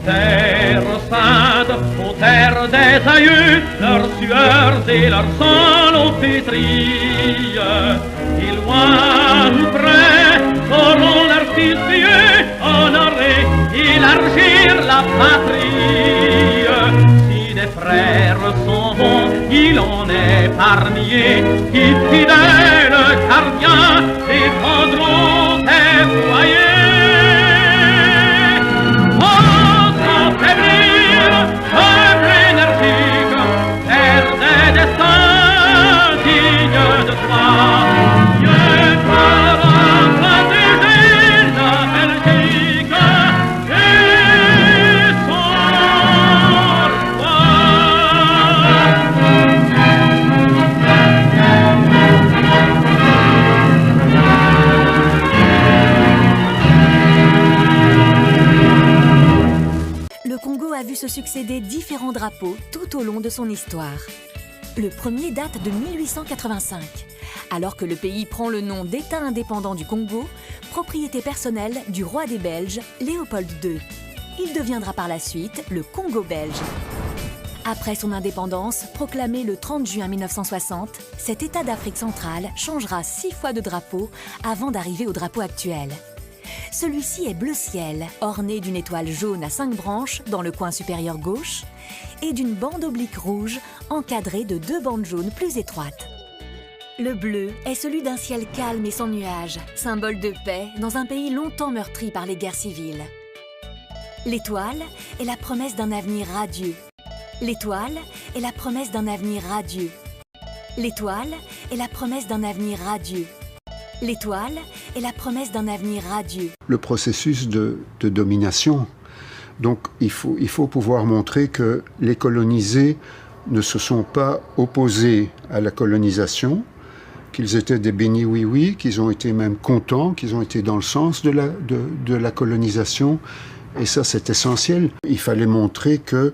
Terre sainte, aux terres des aïeux, leurs sueurs et leur sang l'ont pétrie. Et loin ou près, sauront leurs fils pieux honorer, élargir la patrie. Si des frères sont bons, il en est parmi, qui fidèles gardiens défendront tes foyers. Se succéder différents drapeaux tout au long de son histoire. Le premier date de 1885, alors que le pays prend le nom d'État indépendant du Congo, propriété personnelle du roi des Belges, Léopold II. Il deviendra par la suite le Congo belge. Après son indépendance, proclamée le 30 juin 1960, cet État d'Afrique centrale changera 6 fois de drapeau avant d'arriver au drapeau actuel. Celui-ci est bleu ciel, orné d'une étoile jaune à 5 branches dans le coin supérieur gauche et d'une bande oblique rouge encadrée de 2 bandes jaunes plus étroites. Le bleu est celui d'un ciel calme et sans nuages, symbole de paix dans un pays longtemps meurtri par les guerres civiles. L'étoile est la promesse d'un avenir radieux. L'étoile est la promesse d'un avenir radieux. L'étoile est la promesse d'un avenir radieux. L'étoile est la promesse d'un avenir radieux. Le processus de domination. Donc il faut pouvoir montrer que les colonisés ne se sont pas opposés à la colonisation, qu'ils étaient des bénis oui-oui, qu'ils ont été même contents, qu'ils ont été dans le sens de la colonisation. Et ça, c'est essentiel. Il fallait montrer que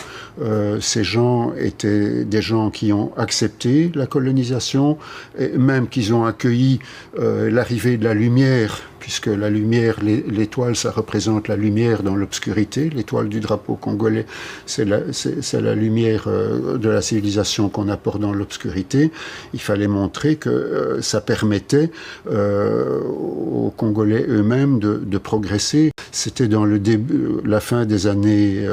ces gens étaient des gens qui ont accepté la colonisation, et même qu'ils ont accueilli l'arrivée de la lumière, puisque la lumière, l'étoile, ça représente la lumière dans l'obscurité. L'étoile du drapeau congolais, c'est la lumière de la civilisation qu'on apporte dans l'obscurité. Il fallait montrer que ça permettait aux Congolais eux-mêmes de progresser. C'était dans le début, la fin des années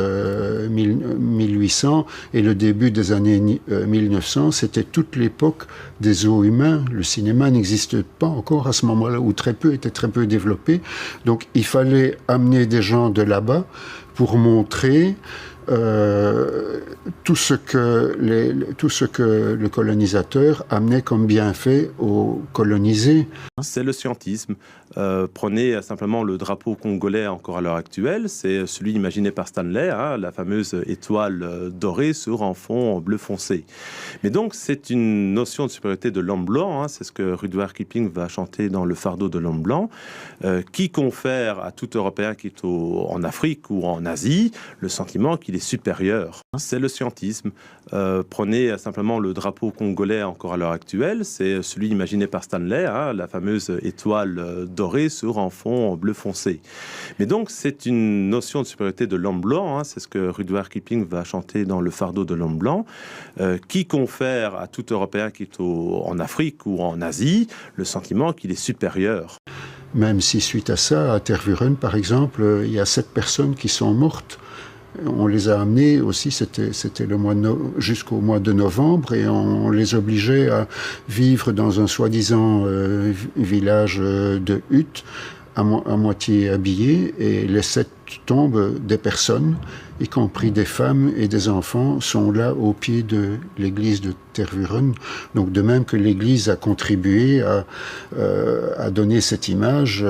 1800 et le début des années 1900, c'était toute l'époque des zoos humains. Le cinéma n'existe pas encore à ce moment-là, ou était très peu développé. Donc il fallait amener des gens de là-bas pour montrer tout ce que le colonisateur amenait comme bienfait aux colonisés. C'est le scientisme. Prenez simplement le drapeau congolais encore à l'heure actuelle, c'est celui imaginé par Stanley, la fameuse étoile dorée sur un fond bleu foncé. Mais donc c'est une notion de supériorité de l'homme blanc, c'est ce que Rudyard Kipling va chanter dans Le fardeau de l'homme blanc, qui confère à tout Européen qui est en Afrique ou en Asie le sentiment qu'il est supérieur. C'est le scientisme. Prenez simplement le drapeau congolais encore à l'heure actuelle, c'est celui imaginé par Stanley, la fameuse étoile dorée sur un fond bleu foncé. Mais donc c'est une notion de supériorité de l'homme blanc, c'est ce que Rudyard Kipling va chanter dans Le fardeau de l'homme blanc, qui confère à tout Européen qui est en Afrique ou en Asie le sentiment qu'il est supérieur. Même si suite à ça, à Tervuren par exemple, il y a 7 personnes qui sont mortes. On les a amenés aussi, c'était jusqu'au mois de novembre, et on les obligeait à vivre dans un soi-disant village de huttes, à moitié habillés, et les 7 tombes des personnes, y compris des femmes et des enfants, sont là au pied de l'église de Tervuren. Donc de même que l'église a contribué à donner cette image,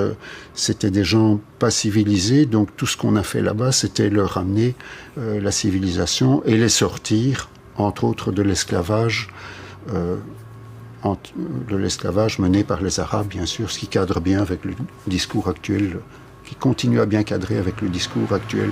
c'était des gens pas civilisés, donc tout ce qu'on a fait là-bas, c'était leur amener la civilisation et les sortir, entre autres, de l'esclavage mené par les Arabes, bien sûr, ce qui cadre bien avec le discours actuel, qui continue à bien cadrer avec le discours actuel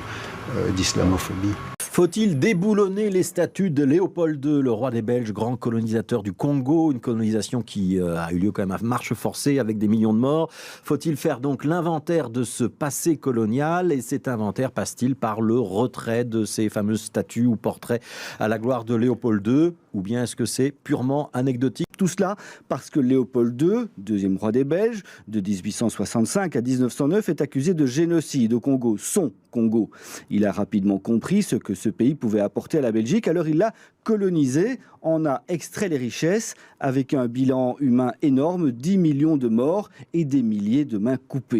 d'islamophobie. Faut-il déboulonner les statues de Léopold II, le roi des Belges, grand colonisateur du Congo, une colonisation qui a eu lieu quand même à marche forcée avec des millions de morts? Faut-il faire donc l'inventaire de ce passé colonial, et cet inventaire passe-t-il par le retrait de ces fameuses statues ou portraits à la gloire de Léopold II, ou bien est-ce que c'est purement anecdotique? Tout cela parce que Léopold II, deuxième roi des Belges, de 1865 à 1909, est accusé de génocide au Congo, son Congo. Il a rapidement compris ce que ce pays pouvait apporter à la Belgique, alors il l'a colonisé, en a extrait les richesses avec un bilan humain énorme, 10 millions de morts et des milliers de mains coupées.